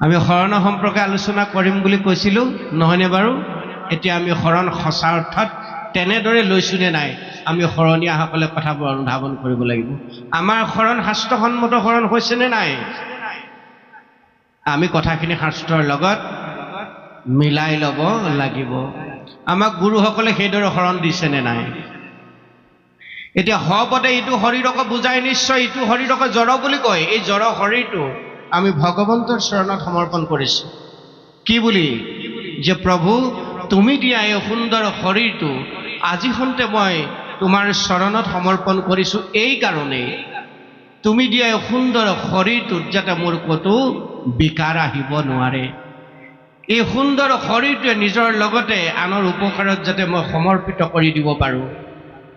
আমি শৰণৰ সম্পৰ্কে আলোচনা কৰিম বুলি কৈছিলোঁ নহয়নে বাৰু? এতিয়া আমি শৰণ সঁচা অৰ্থত তেনেদৰে লৈছোনে নাই, আমি শৰণীয়াসকলে কথাবোৰ অনুধাৱন কৰিব লাগিব। আমাৰ শৰণ শাস্ত্ৰসন্মত শৰণ হৈছেনে নাই? আমি কথাখিনি শাস্ত্ৰৰ লগত মিলাই ল'ব লাগিব। আমাক গুৰুসকলে সেইদৰে শৰণ দিছেনে নাই? এতিয়া সপদে ইটো শৰীৰক বুজাই নিশ্চয় ইটো শৰীৰক জড় বুলি কয়। এই জড় শৰীৰটো আমি ভগৱন্তৰ চৰণত সমৰ্পণ কৰিছোঁ। কি বুলি? যে প্ৰভু তুমি দিয়া এই সুন্দৰ শৰীৰটো আজি খন্তে মই তোমাৰ চৰণত সমৰ্পণ কৰিছোঁ। এই কাৰণেই তুমি দিয়া এই সুন্দৰ শৰীৰটোত যাতে মোৰ ক'তো বিকাৰ আহিব নোৱাৰে। এই সুন্দৰ শৰীৰটোৱে নিজৰ লগতে আনৰ উপকাৰত যাতে মই সমৰ্পিত কৰি দিব পাৰোঁ।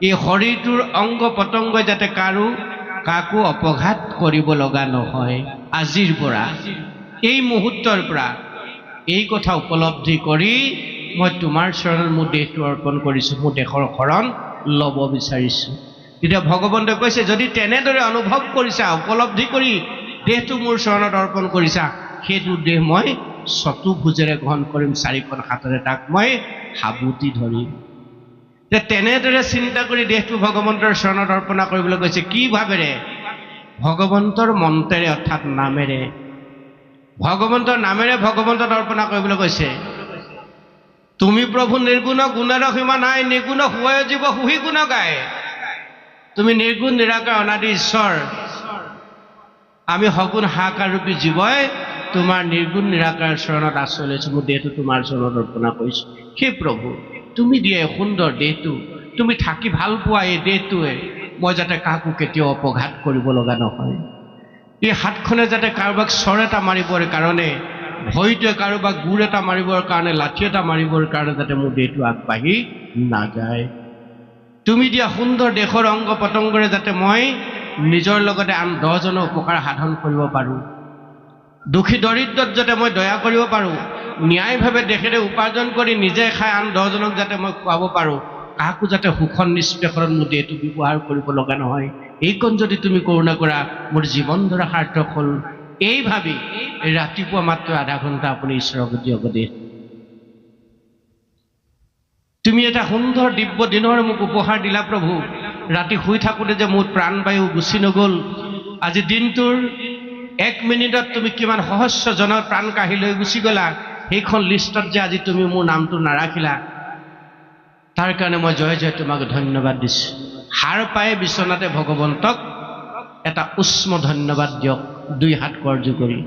এই শৰীৰটোৰ অংগ পতংগই যাতে কাকো অপঘাত কৰিব লগা নহয়। আজিৰ পৰা এই মুহূৰ্তৰ পৰা এই কথা উপলব্ধি কৰি মই তোমাৰ চৰণত মোৰ দেহটো অৰ্পণ কৰিছোঁ, মোৰ দেহৰ শৰণ ল'ব বিচাৰিছোঁ। তেতিয়া ভগৱন্তই কৈছে যদি তেনেদৰে অনুভৱ কৰিছা, উপলব্ধি কৰি দেহটো মোৰ চৰণত অৰ্পণ কৰিছা, সেইটো দেহ মই চতুৰ্ভুজেৰে গ্ৰহণ কৰিম, চাৰিখন হাতেৰে তাক মই সাবুতি ধৰিম। তেনেদৰে চিন্তা কৰি দেহটো ভগৱন্তৰ চৰণত অৰ্পণা কৰিবলৈ কৈছে। কি ভাৱেৰে? ভগৱন্তৰ মন্ত্ৰেৰে অৰ্থাৎ নামেৰে। ভগৱন্তৰ নামেৰে ভগৱন্তক অৰ্পণা কৰিবলৈ কৈছে। তুমি প্ৰভু নিৰ্গুণ, গুণেৰ সীমা নাই, নিৰ্গুণ হুৱায় জীৱ সুহি গুণ গায়। তুমি নিৰ্গুণ নিৰাকাৰ অনাদি ঈশ্বৰ, আমি সগুণ হাহাকাৰ ৰূপী জীৱই তোমাৰ নিৰ্গুণ নিৰাকাৰ চৰণত আশ্ৰয় লৈছোঁ। মোৰ দেহটো তোমাৰ চৰণত অৰ্পণা কৰিছোঁ। সেই প্ৰভু তুমি দিয়ে সুন্দৰ দেহটো, তুমি থাকি ভাল পোৱা এই দেহটোৱে মই যাতে কাকো কেতিয়াও অপঘাত কৰিব লগা নহয়। এই হাতখনে যাতে কাৰোবাক চৰ এটা মাৰিবৰ কাৰণে, ভৰিটোৱে কাৰোবাক গোৰ এটা মাৰিবৰ কাৰণে, লাঠি এটা মাৰিবৰ কাৰণে যাতে মোৰ দেহটো আগবাঢ়ি নাযায়। তুমি দিয়া সুন্দৰ দেশৰ অংগ পতংগৰে যাতে মই নিজৰ লগতে আন 10জনৰ উপকাৰ সাধন কৰিব পাৰোঁ। দুখী দৰিদ্ৰত যাতে মই দয়া কৰিব পাৰোঁ। ন্যায়ভাৱে দেশেৰে উপাৰ্জন কৰি নিজে খাই আন 10জনক যাতে মই খুৱাব পাৰোঁ। কাকো যাতে শোষণ নিষ্পেষণত মোৰ দেহটো ব্যৱহাৰ কৰিব লগা নহয়। এইকণ যদি তুমি কৰোণা কৰা, মোৰ জীৱন ধৰা সাৰ্থক হ'ল। এই ভাবি ৰাতিপুৱা মাত্ৰ আধা ঘণ্টা আপুনি ঈশ্বৰৰ প্ৰতি উপদেশ। তুমি এটা সুন্দৰ দিব্য দিনৰ মোক উপহাৰ দিলা প্ৰভু। ৰাতি শুই থাকোঁতে যে মোৰ প্ৰাণবায়ু গুচি নগ'ল, আজি দিনটোৰ 1 মিনিটত তুমি কিমান সহস্ৰজনৰ প্ৰাণ কাঢ়ি লৈ গুচি গ'লা, সেইখন লিষ্টত যে আজি তুমি মোৰ নামটো নাৰাখিলা, তাৰ কাৰণে মই জয় জয় তোমাক ধন্যবাদ দিছোঁ। সাৰ পাই বিচনাতে ভগৱন্তক এটা উষ্ম ধন্যবাদ দিয়ক, 2 হাত কৰজু কৰি,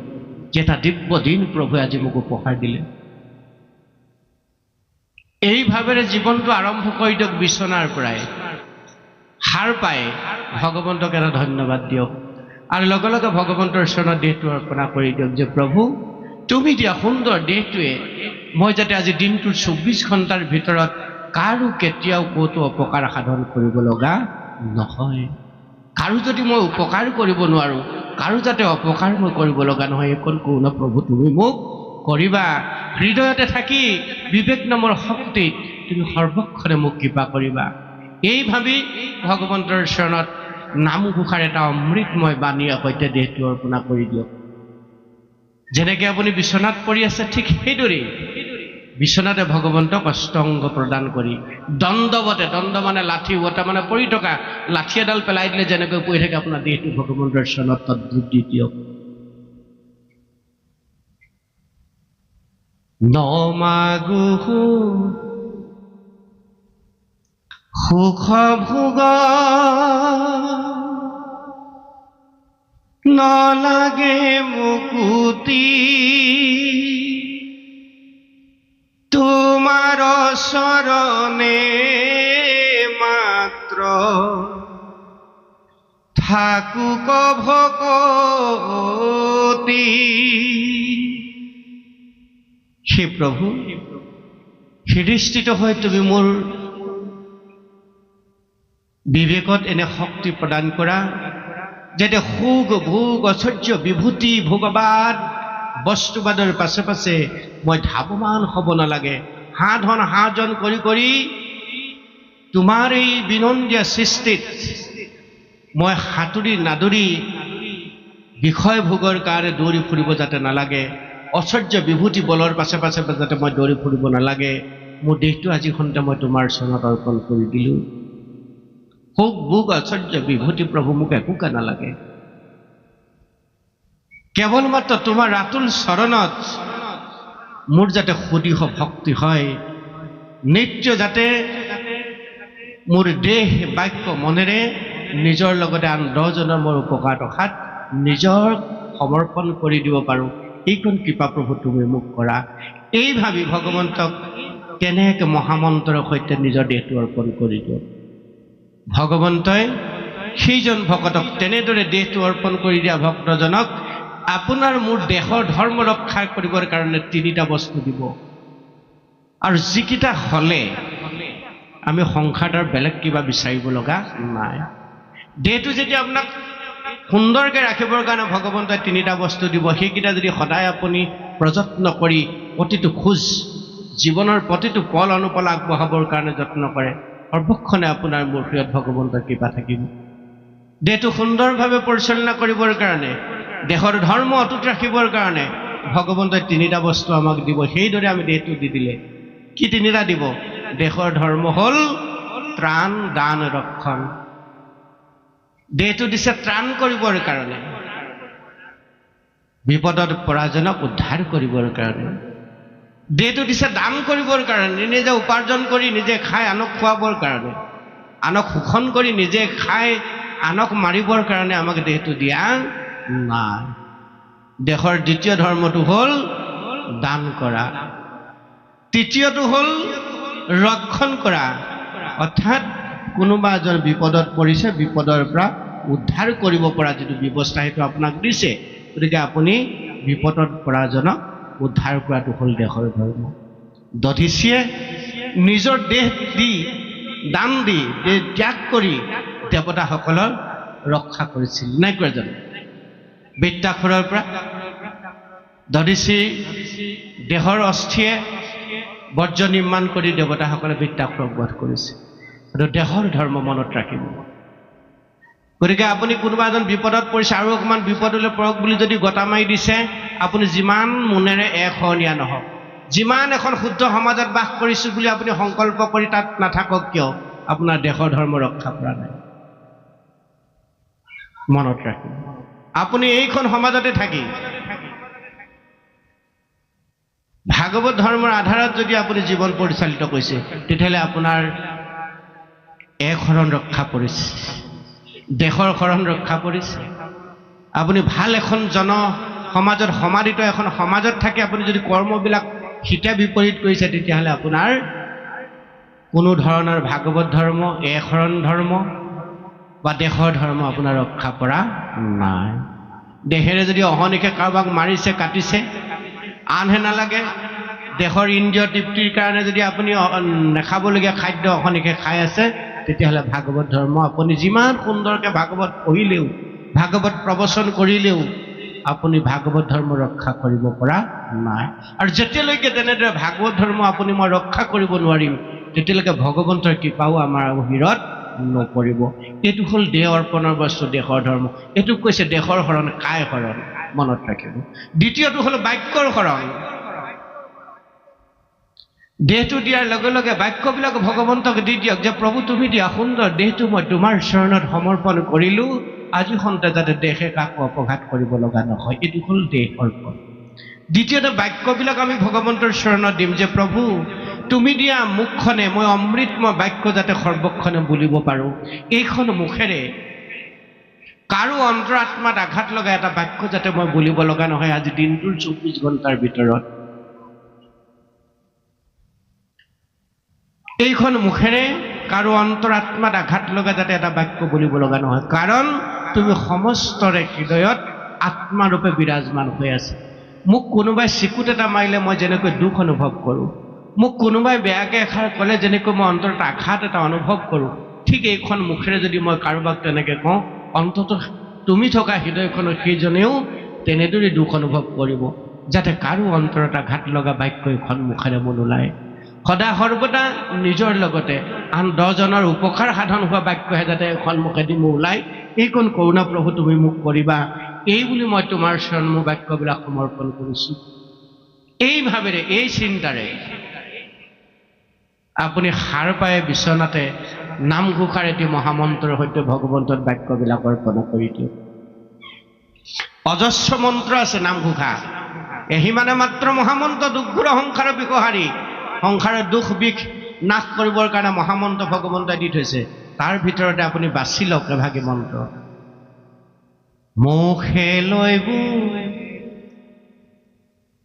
যে এটা দিব্য দিন প্ৰভুৱে আজি মোক উপহাৰ দিলে। এই ভাৱেৰে জীৱনটো আৰম্ভ কৰি দিয়ক। বিচনাৰ পৰাই সাৰ পাই ভগৱন্তক এটা ধন্যবাদ দিয়ক, আৰু লগে লগে ভগৱন্তৰ চৰণত দেহটো অৰ্পণা কৰি দিয়ক। যে প্ৰভু তুমি দিয়া সুন্দৰ দেহটোৱে মই যাতে আজি দিনটোৰ 24 ঘণ্টাৰ ভিতৰত কাৰো কেতিয়াও ক'তো অপকাৰ সাধন কৰিব লগা নহয়। কাৰো যদি মই উপকাৰ কৰিব নোৱাৰোঁ, কাৰো যাতে অপকাৰ মই কৰিব লগা নহয়, এইকণ কৰোণা প্ৰভু তুমি মোক কৰিবা। হৃদয়তে থাকি বিবেক নামৰ শক্তিত তুমি সৰ্বক্ষণে মোক কৃপা কৰিবা। এই ভাবি ভগৱন্তৰ চৰণত নামঘোষাৰ এটা অমৃতময় বাণীৰ সৈতে দেহটো অৰ্পণা কৰি দিয়ক। যেনেকৈ আপুনি বিচনাত পৰি আছে, ঠিক সেইদৰেই বিচনাতে ভগৱন্তক অষ্টংগ প্ৰদান কৰি দণ্ডৱতে, দণ্ড মানে লাঠি, ওটা মানে পৰি থকা লাঠি এডাল পেলাই দিলে যেনেকৈ পৰি থাকে, আপোনাৰ দেহটো ভগৱন্তৰ চৰণত তদ্ৰুপ দি দিয়ক। নমাগু সুখ ভোগ নলাগে মুকুতি, তোমাৰ চৰণে মাত্ৰ থাকুক ভকতি। হে প্ৰভু, হৃদয়স্থিত হৈ তুমি মোৰ বিবেকত এনে শক্তি প্ৰদান কৰা, যাতে সুখ ভোগ ঐশ্বৰ্য বিভূতি ভোগবাদ বস্তুবাদৰ পাছে পাছে মই ধাৱমান হ'ব নালাগে। সাধন সাজন কৰি কৰি তোমাৰ এই বিনন্দীয়া সৃষ্টিত মই সাঁতুৰি নাদুৰি বিষয় ভোগৰ কাৰণে দৌৰি ফুৰিব যাতে নালাগে, ঐশ্বৰ্য বিভূতি বলৰ পাছে পাছে যাতে মই দৌৰি ফুৰিব নালাগে, মোৰ দেহটো আজি খন্তে মই তোমাৰ চৰণত অৰ্পণ কৰি দিলোঁ। সুখ ভোগ ঐশ্বৰ্য বিভূতি প্ৰভু মোক একোকে নালাগে, কেৱল মাত্ৰ তোমাৰ ৰাতুল চৰণত মোৰ যাতে সুদীহ ভক্তি হয়, নিত্য যাতে মোৰ দেহ বাক্য মনেৰে নিজৰ লগতে আন 10 জনৰ মোৰ উপকাৰ ৰখাত নিজৰ সমৰ্পণ কৰি দিব পাৰোঁ, এইখন কৃপা প্ৰভু তুমি মোক কৰা। এই ভাবি ভগৱন্তক কেনেকৈ মহামন্ত্ৰৰ সৈতে নিজৰ দেহটো অৰ্পণ কৰি দিয়ক। ভগৱন্তই সেইজন ভকতক তেনেদৰে দেহটো অৰ্পণ কৰি দিয়া ভক্তজনক আপোনাৰ মোৰ দেহৰ ধৰ্ম ৰক্ষা কৰিবৰ কাৰণে 3টা বস্তু দিব, আৰু যিকেইটা হ'লে আমি সংসাৰৰ বেলেগ কিবা বিচাৰিব লগা নাই। দেহটো যেতিয়া আপোনাক সুন্দৰকৈ ৰাখিবৰ কাৰণে ভগৱন্তই 3টা বস্তু দিব, সেইকেইটা যদি সদায় আপুনি প্ৰযত্ন কৰি প্ৰতিটো খোজ জীৱনৰ প্ৰতিটো পল অনুপল আগবঢ়াবৰ কাৰণে যত্ন কৰে, সৰ্বক্ষণে আপোনাৰ মোৰ প্ৰিয় ভগৱন্তৰ কৃপা থাকিব। দেহটো সুন্দৰভাৱে পৰিচালনা কৰিবৰ কাৰণে, দেহৰ ধৰ্ম অটুট ৰাখিবৰ কাৰণে ভগৱন্তই 3টা বস্তু আমাক দিব। সেইদৰে আমি দেহটো দি দিলে কি 3টা দিব? দেহৰ ধৰ্ম হ'ল ত্ৰাণ দান ৰক্ষণ। দেহটো দিছে ত্ৰাণ কৰিবৰ কাৰণে, বিপদত পৰাজনক উদ্ধাৰ কৰিবৰ কাৰণে। দেহটো দিছে দান কৰিবৰ কাৰণে, নিজে উপাৰ্জন কৰি নিজে খাই আনক খুৱাবৰ কাৰণে, আনক শোষণ কৰি নিজে খাই আনক মাৰিবৰ কাৰণে আমাক দেহটো দিয়া নাই। দেহৰ দ্বিতীয় ধৰ্মটো হ'ল দান কৰা, তৃতীয়টো হ'ল ৰক্ষণ কৰা, অৰ্থাৎ কোনোবা এজন বিপদত পৰিছে, বিপদৰ পৰা উদ্ধাৰ কৰিব পৰা যিটো ব্যৱস্থা সেইটো আপোনাক দিছে, গতিকে আপুনি বিপদত পৰাজনক উদ্ধাৰ কৰাটো হ'ল দেহৰ ধৰ্ম। দধিচীয়ে নিজৰ দেহ দি দান দি দেহ ত্যাগ কৰি দেৱতাসকলৰ ৰক্ষা কৰিছিল, নাই কৰা জানো? বৃত্তাসুৰৰ পৰা দধিচী দেহৰ অস্থিয়ে বৰ্জ্য নিৰ্মাণ কৰি দেৱতাসকলে বৃত্তাসুৰক বধ কৰিছে। আৰু দেহৰ ধৰ্ম মনত ৰাখিব। গতিকে আপুনি কোনোবা এজন বিপদত পৰিছে, আৰু অকণমান বিপদলৈ পৰক বুলি যদি গতা মাৰি দিছে, আপুনি যিমান মনেৰে এশৰণীয়া নহওক, যিমান এখন শুদ্ধ সমাজত বাস কৰিছোঁ বুলি আপুনি সংকল্প কৰি তাত নাথাকক কিয়, আপোনাৰ দেহৰ ধৰ্ম ৰক্ষা কৰা নাই। মনত ৰাখিব, আপুনি এইখন সমাজতে থাকি ভাগৱত ধৰ্মৰ আধাৰত যদি আপুনি জীৱন পৰিচালিত কৰিছে, তেতিয়াহ'লে আপোনাৰ শৰণ ৰক্ষা পৰিছে, দেশৰ শৰণ ৰক্ষা পৰিছে। আপুনি ভাল এখন সমাজত সমাদিত এখন সমাজত থাকি আপুনি যদি কৰ্মবিলাক হিতে বিপৰীত কৰিছে, তেতিয়াহ'লে আপোনাৰ কোনো ধৰণৰ ভাগৱত ধৰ্ম, শৰণ ধৰ্ম বা দেশৰ ধৰ্ম আপোনাৰ ৰক্ষা কৰা নাই। দেহেৰে যদি অহনিশে কাৰোবাক মাৰিছে, কাটিছে, আনহে নালাগে, দেশৰ ইন্দ্ৰিয় তৃপ্তিৰ কাৰণে যদি আপুনি নাখাবলগীয়া খাদ্য অহনিশে খাই আছে, তেতিয়াহ'লে ভাগৱত ধৰ্ম আপুনি যিমান সুন্দৰকৈ ভাগৱত পঢ়িলেও, ভাগৱত প্ৰবচন কৰিলেও আপুনি ভাগৱত ধৰ্ম ৰক্ষা কৰিব পৰা নাই। আৰু যেতিয়ালৈকে তেনেদৰে ভাগৱত ধৰ্ম আপুনি মই ৰক্ষা কৰিব নোৱাৰিম, তেতিয়ালৈকে ভগৱন্তৰ কৃপাও আমাৰ শিৰত নপৰিব। এইটো হ'ল দেহ অৰ্পণৰ বস্তু, দেশৰ ধৰ্ম। এইটোক কৈছে দেশৰ শৰণ, কায় শৰণ, মনত ৰাখিব। দ্বিতীয়টো হ'ল বাক্যৰ শৰণ। দেহটো দিয়াৰ লগে লগে বাক্যবিলাক ভগৱন্তক দি দিয়ক যে প্ৰভু তুমি দিয়া সুন্দৰ দেহটো মই তোমাৰ চৰণত সমৰ্পণ কৰিলোঁ, আজি সন্তে যাতে দেহে কাকো অপঘাত কৰিব লগা নহয়। এইটো হ'ল দেহ অৰ্পণ। দ্বিতীয়তে বাক্যবিলাক আমি ভগৱন্তৰ চৰণত দিম যে প্ৰভু তুমি দিয়া মুখখনে মই অমৃতময় বাক্য যাতে সৰ্বক্ষণে বুলিব পাৰোঁ, এইখন মুখেৰে কাৰো অন্তৰাত্মাত আঘাত লগা এটা বাক্য যাতে মই বুলিব লগা নহয় আজি দিনটোৰ 24 ঘণ্টাৰ ভিতৰত। এইখন মুখেৰে কাৰো অন্তৰাত্মাত আঘাত লগা যাতে এটা বাক্য বুলিব লগা নহয়, কাৰণ তুমি সমস্তৰে হৃদয়ত আত্মাৰূপে বিৰাজমান হৈ আছে। মোক কোনোবাই চিকুট এটা মাৰিলে মই যেনেকৈ দুখ অনুভৱ কৰোঁ, মোক কোনোবাই বেয়াকৈ এষাৰ ক'লে যেনেকৈ মই অন্তৰত আঘাত এটা অনুভৱ কৰোঁ, ঠিক এইখন মুখেৰে যদি মই কাৰোবাক তেনেকৈ কওঁ, অন্ততঃ তুমি থকা হৃদয়খনৰ সেইজনেও তেনেদৰে দুখ অনুভৱ কৰিব, যাতে কাৰো অন্তৰত আঘাত লগা বাক্য এইখন মুখেৰে মোৰ নোলায়। সদা সৰ্বদা নিজৰ লগতে আন 10 জনৰ উপকাৰ সাধন হোৱা বাক্যহে যাতে এখন মুখেদি মোৰ ওলায়, এইকণ কৰোণা প্ৰভু তুমি মোক কৰিবা, এই বুলি মই তোমাৰ চৰণ মোৰ বাক্যবিলাক সমৰ্পণ কৰিছোঁ। এই ভাবেৰে এই চিন্তাৰে আপুনি সাৰ পাই বিচনাতে নামঘোষাৰ এটি মহামন্ত্ৰৰ সৈতে ভগৱন্তৰ বাক্যবিলাক অৰ্পণা কৰি দিয়ক। অজস্ৰ মন্ত্ৰ আছে নামঘোষা, এহিমানে মাত্ৰ মহামন্ত্ৰ দুখঘোৰ সংসাৰৰ বিকহাৰী। সংসাৰৰ দুখ বিষ নাশ কৰিবৰ কাৰণে মহামন্ত্ৰ ভগৱন্তই দি থৈছে, তাৰ ভিতৰতে আপুনি বাছি লওক এভাগী মন্ত্ৰ। মুখে লৈবু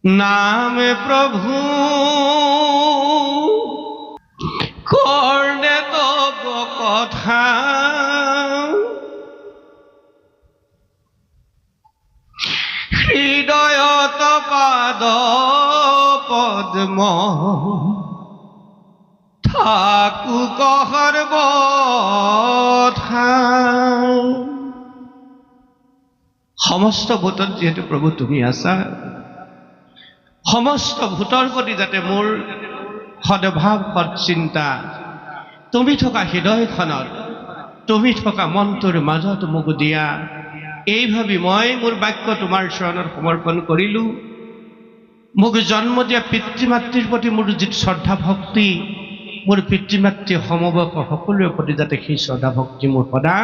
নামে প্ৰভু কৰ্ণে তব কথা, হৃদয়ত পাদ পদ্ম থাকু কহৰ বথা। সমস্ত ভূতত যিহেতু প্ৰভু তুমি আছা, সমস্ত ভূতৰ প্ৰতি যাতে মোৰ সদভাৱ সৎচিন্তা, তুমি থকা হৃদয়খনত, তুমি থকা মনটোৰ মাজত মোক দিয়া, এই ভাবি মই মোৰ বাক্য তোমাৰ চৰণত সমৰ্পণ কৰিলোঁ। মোক জন্ম দিয়া পিতৃ মাতৃৰ প্ৰতি মোৰ যিটো শ্ৰদ্ধা ভক্তি, মোৰ পিতৃ মাতৃ সমবয়স সকলোৰে প্ৰতি যাতে সেই শ্ৰদ্ধা ভক্তি মোৰ সদা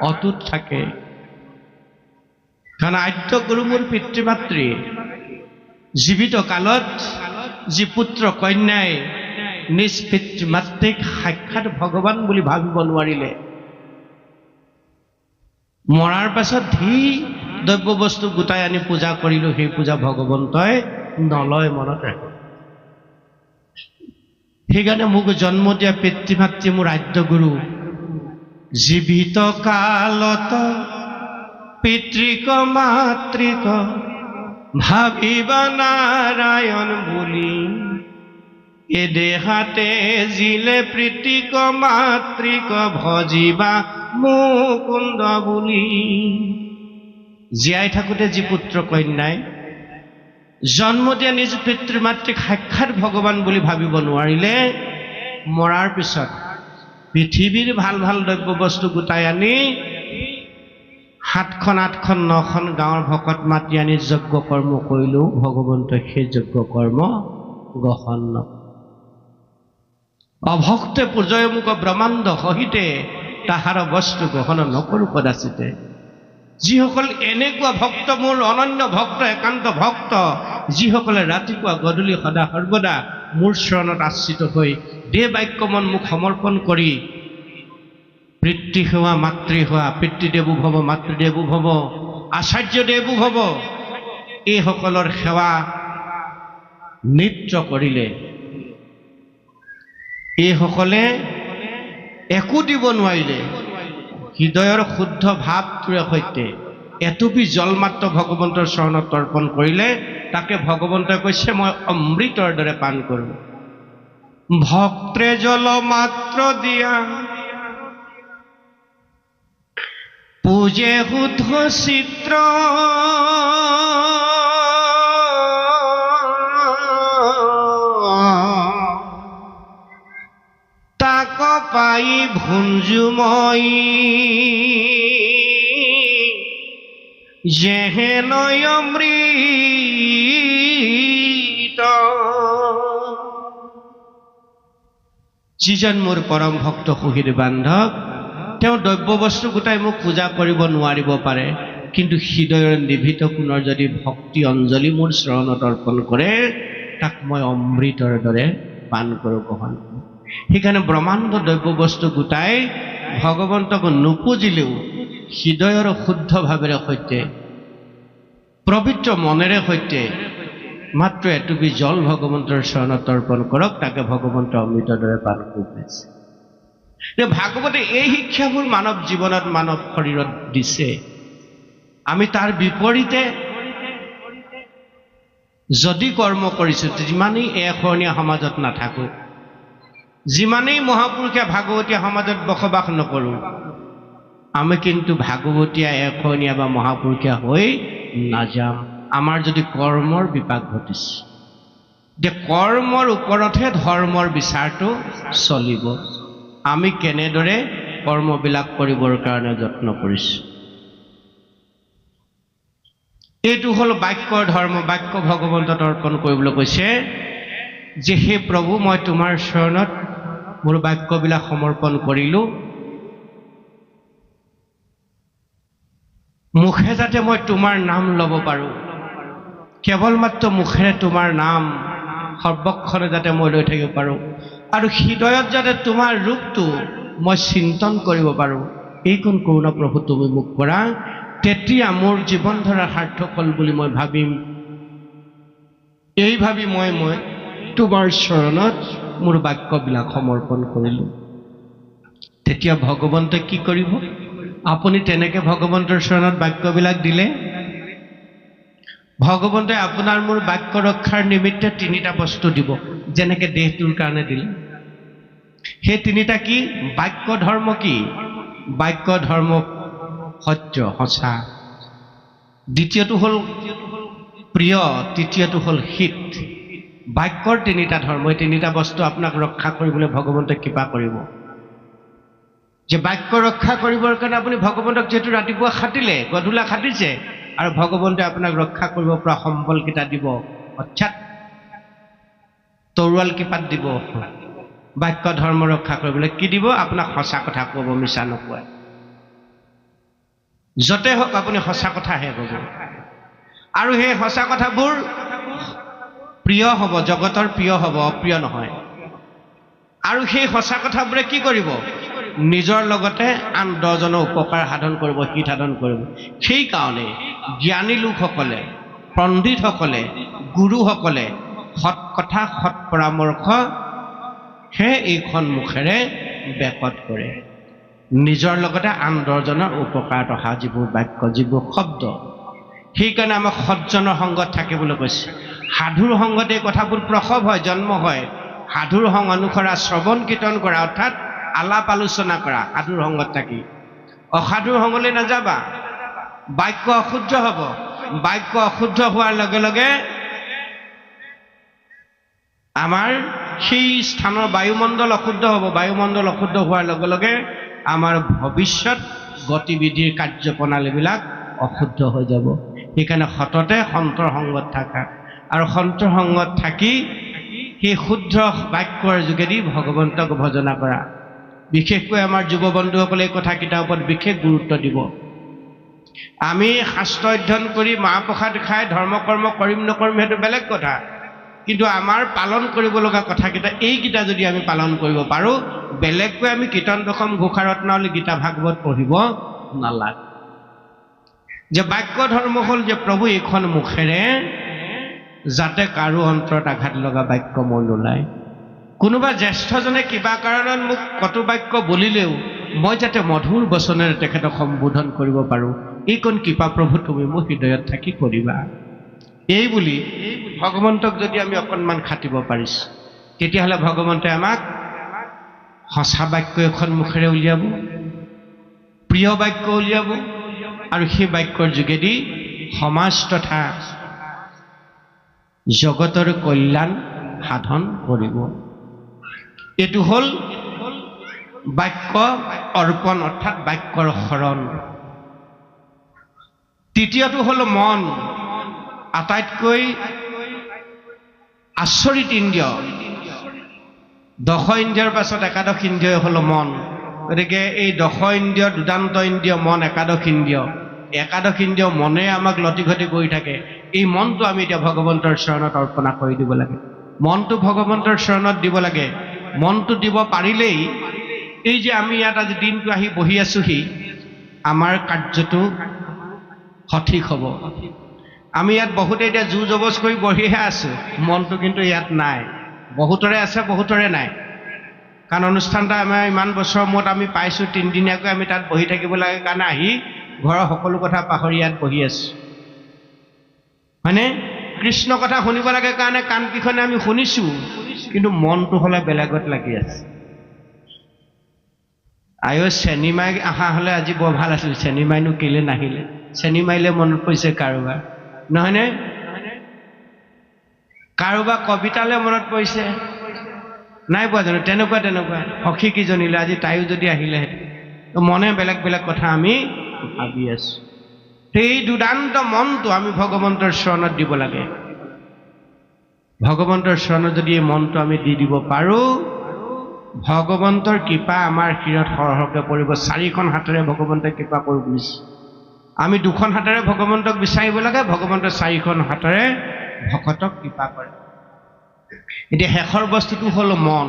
অটুট থাকে। কাৰণ আদ্য গুৰু মোৰ পিতৃ মাতৃ, জীৱিত কালত যি পুত্ৰ কন্যাই নিজ পিতৃ মাতৃক সাক্ষাৎ ভগৱান বুলি ভাবিব নোৱাৰিলে, মৰাৰ পাছত ধী দ্ৰব্য বস্তু গোটাই আনি পূজা কৰিলোঁ, সেই পূজা ভগৱন্তই নলয়, মনত ৰাখে। সেইকাৰণে মোক জন্ম দিয়া পিতৃ মাতৃ মোৰ আদ্য গুৰু, জীৱিত কালত পিতৃক মাতৃক ভাবিবা নাৰায়ণ বুলি, এ দেহাতে জিলে প্ৰীতিক মাতৃক ভজিবা মুকুন্দ বুলি। জীয়াই থাকোঁতে যি পুত্ৰ কন্যাই জন্ম দিয়া নিজ পিতৃ মাতৃক সাক্ষাৎ ভগৱান বুলি ভাবিব নোৱাৰিলে, মৰাৰ পিছত পৃথিৱীৰ ভাল ভাল দ্ৰব্য বস্তু গোটাই আনি 7খন 8খন 9খন গাঁৱৰ ভকত মাতি আনি যজ্ঞ কৰ্ম কৰিলেও ভগৱন্তই সেই যজ্ঞ কৰ্ম গ্ৰহণ নকৰে। অভক্তে পূজয় মোক ব্ৰহ্মাণ্ড সহিতে, তাহাৰ বস্তু গ্ৰহণ নকৰোঁ কদাচিতে। যিসকল এনেকুৱা ভক্ত, মোৰ অনন্য ভক্ত, একান্ত ভক্ত, যিসকলে ৰাতিপুৱা গধূলি সদা সৰ্বদা মোৰ চৰণত আশ্ৰিত হৈ দেহ বাক্য মন মোক সমৰ্পণ কৰি পিতৃ সেৱা মাতৃ সেৱা, পিতৃদেৱো ভৱ মাতৃদেৱো ভৱ আচাৰ্যদেৱো ভৱ, এইসকলৰ সেৱা নিত্য কৰিলে এইসকলে একো দিব নোৱাৰিলে, হৃদয়ৰ শুদ্ধ ভাৱটোৰে সৈতে এটুপি জল মাত্ৰ ভগৱন্তৰ চৰণত অৰ্পণ কৰিলে, তাকে ভগৱন্তই কৈছে মই অমৃতৰ দৰে পান কৰোঁ। ভক্তে জল মাত্ৰ দিয়া পূজে শুদ্ধ চিত্ৰ, তাক পাই ভুঞ্জু মই যেহেন অমৃত। যিজন মোৰ পৰম ভক্ত সুখীৰ বান্ধৱ, তেওঁ দ্ৰব্য বস্তু গোটাই মোক পূজা কৰিব নোৱাৰিব পাৰে, কিন্তু হৃদয়ৰ নিভৃত কোণৰ যদি ভক্তি অঞ্জলি মোৰ চৰণত অৰ্পণ কৰে, তাক মই অমৃতৰ দৰে পান কৰোঁ, গ্ৰহণ কৰোঁ। সেইকাৰণে ব্ৰহ্মাণ্ড দ্ৰব্য বস্তু গোটাই ভগৱন্তক নুপুজিলেও হৃদয়ৰ শুদ্ধ ভাৱেৰে সৈতে, পবিত্ৰ মনেৰে সৈতে মাত্ৰ এটুপি জল ভগৱন্তৰ চৰণত অৰ্পণ কৰক, তাকে ভগৱন্ত অমৃতৰ দৰে পান কৰি পাইছে। ভাগৱতে এই শিক্ষাবোৰ মানৱ জীৱনত, মানৱ শৰীৰত দিছে। আমি তাৰ বিপৰীতে যদি কৰ্ম কৰিছোঁ, যিমানেই এশৰণীয়া সমাজত নাথাকোঁ, যিমানেই মহাপুৰুষীয়া ভাগৱতীয়া সমাজত বসবাস নকৰোঁ, আমি কিন্তু ভাগৱতীয়া এশৰণীয়া বা মহাপুৰুষীয়া হৈ নাযাম। আমাৰ যদি কৰ্মৰ বিপাক ঘটিছে, যে কৰ্মৰ ওপৰতহে ধৰ্মৰ বিচাৰটো চলিব। আমি কেনেদৰে কৰ্মবিলাক কৰিবৰ কাৰণে যত্ন কৰিছোঁ, এইটো হ'ল বাক্যৰ ধৰ্ম। বাক্য ভগৱন্তত অৰ্পণ কৰিবলৈ কৈছে যে হে প্ৰভু, মই তোমাৰ চৰণত মোৰ বাক্যবিলাক সমৰ্পণ কৰিলোঁ। মুখে যাতে মই তোমাৰ নাম ল'ব পাৰোঁ, কেৱল মাত্ৰ মুখেৰে তোমাৰ নাম সৰ্বক্ষণে যাতে মই লৈ থাকিব পাৰোঁ, আৰু হৃদয়ত যাতে তোমাৰ ৰূপটো মই চিন্তন কৰিব পাৰোঁ, এইকণ কৰোণা প্ৰভু তুমি মোক কৰা। তেতিয়া মোৰ জীৱন ধৰা সাৰ্থক হ'ল বুলি মই ভাবিম। এই ভাবি মই তোমাৰ চৰণত মোৰ বাক্যবিলাক সমৰ্পণ কৰিলোঁ। তেতিয়া ভগৱন্তই কি কৰিব? আপুনি তেনেকৈ ভগৱন্তৰ চৰণত বাক্যবিলাক দিলে, ভগৱন্তই আপোনাৰ মোৰ বাক্য ৰক্ষাৰ নিমিত্তে তিনিটা বস্তু দিব। যেনেকৈ দেহটোৰ কাৰণে দিলে, সেই তিনিটা কি? বাক্য ধৰ্ম কি? বাক্য ধৰ্ম সত্য, সঁচা। দ্বিতীয়টো হ'ল প্ৰিয়, তৃতীয়টো হ'ল হিত। বাক্যৰ তিনিটা ধৰ্ম, এই তিনিটা বস্তু আপোনাক ৰক্ষা কৰিবলৈ ভগৱন্তই কৃপা কৰিব। যে বাক্য ৰক্ষা কৰিবৰ কাৰণে আপুনি ভগৱন্তক যিহেতু ৰাতিপুৱা খাটিলে, গধূলা খাটিছে, আৰু ভগৱন্তই আপোনাক ৰক্ষা কৰিব পৰা সম্বলকেইটা দিব, অৰ্থাৎ তৰোৱাল কৃপাত দিব। বাক্য ধৰ্ম ৰক্ষা কৰিবলৈ কি দিব? আপোনাক সঁচা কথা ক'ব, মিছা নকয়। য'তে হওক আপুনি সঁচা কথাহে ক'ব, আৰু সেই সঁচা কথাবোৰ প্ৰিয় হ'ব, জগতৰ প্ৰিয় হ'ব, অপ্ৰিয় নহয়। আৰু সেই সঁচা কথাবোৰে কি কৰিব? নিজৰ লগতে আন 10জনৰ উপকাৰ সাধন কৰিব, হিত সাধন কৰিব। সেইকাৰণে জ্ঞানী লোকসকলে, পণ্ডিতসকলে, গুৰুসকলে সৎ কথা, সৎ পৰামৰ্শ হে এইখন মুখেৰে বেকত কৰে। নিজৰ লগতে আন 10জনৰ উপকাৰত অহা যিবোৰ বাক্য, যিবোৰ শব্দ, সেইকাৰণে আমাক সজ্জনৰ সংগত থাকিবলৈ কৈছে। সাধুৰ সংগত এই কথাবোৰ প্ৰসৱ হয়, জন্ম হয়। সাধুৰ সংগ অনুসৰা শ্ৰৱণ কীৰ্তন কৰা, অৰ্থাৎ আলাপ আলোচনা কৰা সাধুৰ সংগত থাকি। অসাধুৰ সংগলৈ নাযাবা, বাক্য অশুদ্ধ হ'ব। বাক্য অশুদ্ধ হোৱাৰ লগে লগে আমাৰ সেই স্থানৰ বায়ুমণ্ডল অশুদ্ধ হ'ব। বায়ুমণ্ডল অশুদ্ধ হোৱাৰ লগে লগে আমাৰ ভৱিষ্যত গতিবিধিৰ কাৰ্যপ্ৰণালীবিলাক অশুদ্ধ হৈ যাব। সেইকাৰণে সততে সন্তৰ সংগত থাকা, আৰু সন্তৰ সংগত থাকি সেই শুদ্ধ বাক্যৰ যোগেদি ভগৱন্তক ভজনা কৰা। বিশেষকৈ আমাৰ যুৱ বন্ধুসকলে এই কথাকেইটাৰ ওপৰত বিশেষ গুৰুত্ব দিব। আমি শাস্ত্ৰ অধ্যয়ন কৰি মাহ প্ৰসাদ খাই ধৰ্ম কৰ্ম কৰিম নকৰিম সেইটো বেলেগ কথা, কিন্তু আমাৰ পালন কৰিব লগা কথাকেইটা এইকেইটা যদি আমি পালন কৰিব পাৰোঁ, বেলেগকৈ আমি কীৰ্তন দশম ঘোষাৰত্নাৱলী গীতা ভাগৱত পঢ়িব নালাগে। যে বাক্য ধৰ্ম হ'ল যে প্ৰভু এইখন মুখেৰে যাতে কাৰো অন্তৰত আঘাত লগা বাক্য মোৰ নোলায়। কোনোবা জ্যেষ্ঠজনে কিবা কাৰণত মোক কটু বাক্য বলিলেও মই যাতে মধুৰ বচনেৰে তেখেতক সম্বোধন কৰিব পাৰোঁ, এইকণ কৃপা প্ৰভু তুমি মোৰ হৃদয়ত থাকি কৰিবা। এই বুলি ভগৱন্তক যদি আমি অকণমান খাটিব পাৰিছোঁ, তেতিয়াহ'লে ভগৱন্তই আমাক সঁচা বাক্য এখন মুখেৰে উলিয়াব, প্ৰিয় বাক্য উলিয়াব, আৰু সেই বাক্যৰ যোগেদি সমাজ তথা জগতৰ কল্যাণ সাধন কৰিব। এইটো হ'ল বাক্য অৰ্পণ, অৰ্থাৎ বাক্যৰ শৰণ। তৃতীয়টো হ'ল মন, আটাইতকৈ আচৰিত ইন্দ্ৰিয়। 10 ইন্দ্ৰিয়ৰ পাছত একাদশ ইন্দ্ৰিয় হ'ল মন। গতিকে এই 10 ইন্দ্ৰিয়, দুদান্ত ইন্দ্ৰিয়, মন একাদশ ইন্দ্ৰিয়। একাদশ ইন্দ্ৰিয় মনে আমাক লতিঘটি কৰি থাকে। এই মনটো আমি এতিয়া ভগৱন্তৰ চৰণত অৰ্পণা কৰি দিব লাগে। মনটো ভগৱন্তৰ চৰণত দিব লাগে। মনটো দিব পাৰিলেই এই যে আমি ইয়াত আজি দিনটো আহি বহি আছোহি, আমাৰ কাৰ্যটো সঠিক হ'ব। আমি ইয়াত বহুতে এতিয়া জোৰ জবজ কৰি বহিহে আছোঁ, মনটো কিন্তু ইয়াত নাই। বহুতৰে আছে, বহুতৰে নাই। কাৰণ অনুষ্ঠানটা আমাৰ ইমান বছৰৰ মূৰত আমি পাইছোঁ, 3 দিনীয়াকৈ আমি তাত বহি থাকিব লাগে কাৰণে আহি ঘৰৰ সকলো কথা পাহৰি ইয়াত বহি আছোঁ, হয়নে? কৃষ্ণ কথা শুনিব লাগে কাৰণে কাণকেইখনে আমি শুনিছোঁ, কিন্তু মনটো হ'লে বেলেগত লাগি আছে। চেনী মাই অহা হ'লে আজি বৰ ভাল আছিল, চেনী মাইনো কেলে নাহিলে? চেনী মাৰিলে মনত পৰিছে কাৰোবাৰ, নহয়নে? কাৰোবাৰ কবিতালৈ মনত পৰিছে, নাই পোৱা জানো? তেনেকুৱা সখী কিজনীলৈ আজি তাইও যদি আহিলেহেঁতেন। মনে বেলেগ বেলেগ কথা আমি ভাবি আছোঁ। সেই দুদান্ত মনটো আমি ভগৱন্তৰ চৰণত দিব লাগে। ভগৱন্তৰ চৰণত যদি এই মনটো আমি দি দিব পাৰোঁ, ভগৱন্তৰ কৃপা আমাৰ শিৰত সৰহকৈ পৰিব। 4খন হাতেৰে ভগৱন্তই কৃপা কৰিব বুলিছে। আমি 2খন হাতেৰে ভগৱন্তক বিচাৰিব লাগে, ভগৱন্তই 4খন হাতেৰে ভকতক কৃপা কৰে। এতিয়া শেষৰ বস্তুটো হ'ল মন।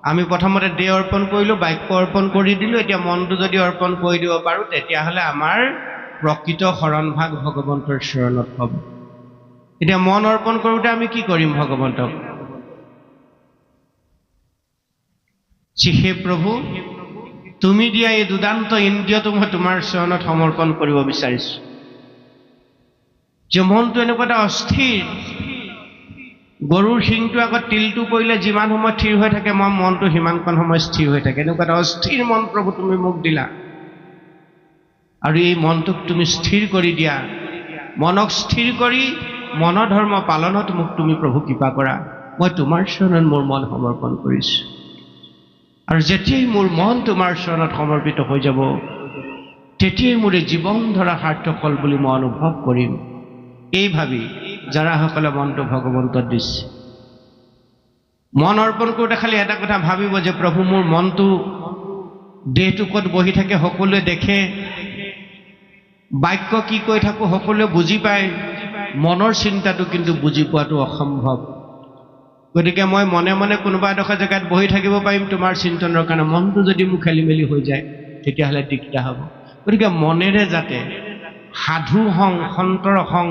আমি প্ৰথমতে দেহ অৰ্পণ কৰিলোঁ, বাক্য অৰ্পণ কৰি দিলোঁ, এতিয়া মনটো যদি অৰ্পণ কৰি দিব পাৰোঁ, তেতিয়াহ'লে আমাৰ প্ৰকৃত শৰণভাগ ভগৱন্তৰ চৰণত হ'ব। এতিয়া মন অৰ্পণ কৰোঁতে আমি কি কৰিম ভগৱন্তক? হে প্ৰভু, তুমি দিয়া এই দুদান্ত ইন্দ্ৰিয়টো মই তোমাৰ চৰণত সমৰ্পণ কৰিব বিচাৰিছোঁ। যে মনটো এনেকুৱা এটা অস্থিৰ, গৰুৰ শিংটো আগত তিলটো পৰিলে যিমান সময় স্থিৰ হৈ থাকে, মই মনটো সিমানকণ সময় স্থিৰ হৈ থাকে। এনেকুৱা এটা অস্থিৰ মন প্ৰভু তুমি মোক দিলা, আৰু এই মনটোক তুমি স্থিৰ কৰি দিয়া। মনক স্থিৰ কৰি মনৰ ধৰ্ম পালনত মোক তুমি প্ৰভু কৃপা কৰা। মই তোমাৰ চৰণত মোৰ মন সমৰ্পণ কৰিছোঁ। আৰু যেতিয়াই মোৰ মন তোমাৰ চৰণত সমৰ্পিত হৈ যাব, তেতিয়াই মোৰ জীৱন ধৰা সাৰ্থক হ'ল বুলি মই অনুভৱ কৰিম। এই ভাবি যাৰাসকলে মনটো ভগৱন্তত দিছে, মন অৰ্পণ কৰোঁতে খালি এটা কথা ভাবিব যে প্ৰভু মোৰ মনটো, দেহটো ক'ত বহি থাকে সকলোৱে দেখে, বাক্য কি কৈ থাকোঁ সকলোৱে বুজি পায়, মনৰ চিন্তাটো কিন্তু বুজি পোৱাটো অসম্ভৱ। গতিকে মই মনে মনে কোনোবা এডোখৰ জেগাত বহি থাকিব পাৰিম তোমাৰ চিন্তনৰ কাৰণে, মনটো যদি মোৰ খেলি মেলি হৈ যায় তেতিয়াহ'লে দিগদাৰ হ'ব। গতিকে মনেৰে যাতে সাধু সং, সন্তৰ সং,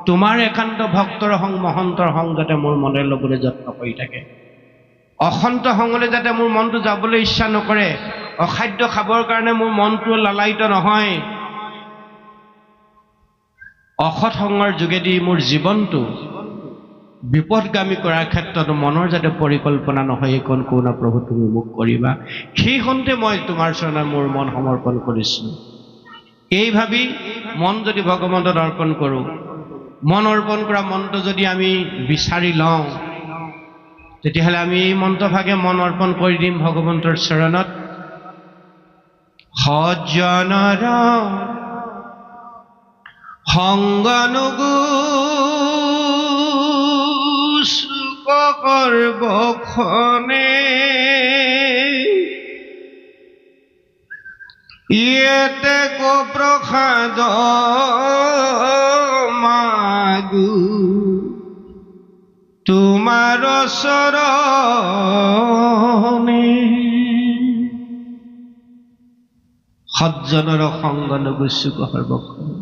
তোমাৰ একান্ত ভক্তৰ সং, মহন্তৰ সং যাতে মোৰ মনে ল'বলৈ যত্ন কৰি থাকে। অসন্ত সংলৈ যাতে মোৰ মনটো যাবলৈ ইচ্ছা নকৰে, অখাদ্য খাবৰ কাৰণে মোৰ মনটো লালায়িত নহয়। অসৎ সংগৰ যোগেদি মোৰ জীৱনটো বিপদগামী কৰাৰ ক্ষেত্ৰত মনৰ যাতে পৰিকল্পনা নহয়, এইকণ কৰোণা প্ৰভু তুমি মোক কৰিবা। সেইখনতে মই তোমাৰ চৰণত মোৰ মন সমৰ্পণ কৰিছোঁ। এই ভাবি মন যদি ভগৱন্তত অৰ্পণ কৰোঁ, মন অৰ্পণ কৰা মনটো যদি আমি বিচাৰি লওঁ, তেতিয়াহ'লে আমি এই মন্ত্ৰভাগে মন অৰ্পণ কৰি দিম ভগৱন্তৰ চৰণত। সজ্জনৰ সংগনুগু সৰ্বক্ষণে ইয়েতে প্ৰসাদ মাগু তোমাৰ চৰণে। সজ্জনৰ সংগ নগুচুক সৰ্বক্ষণে।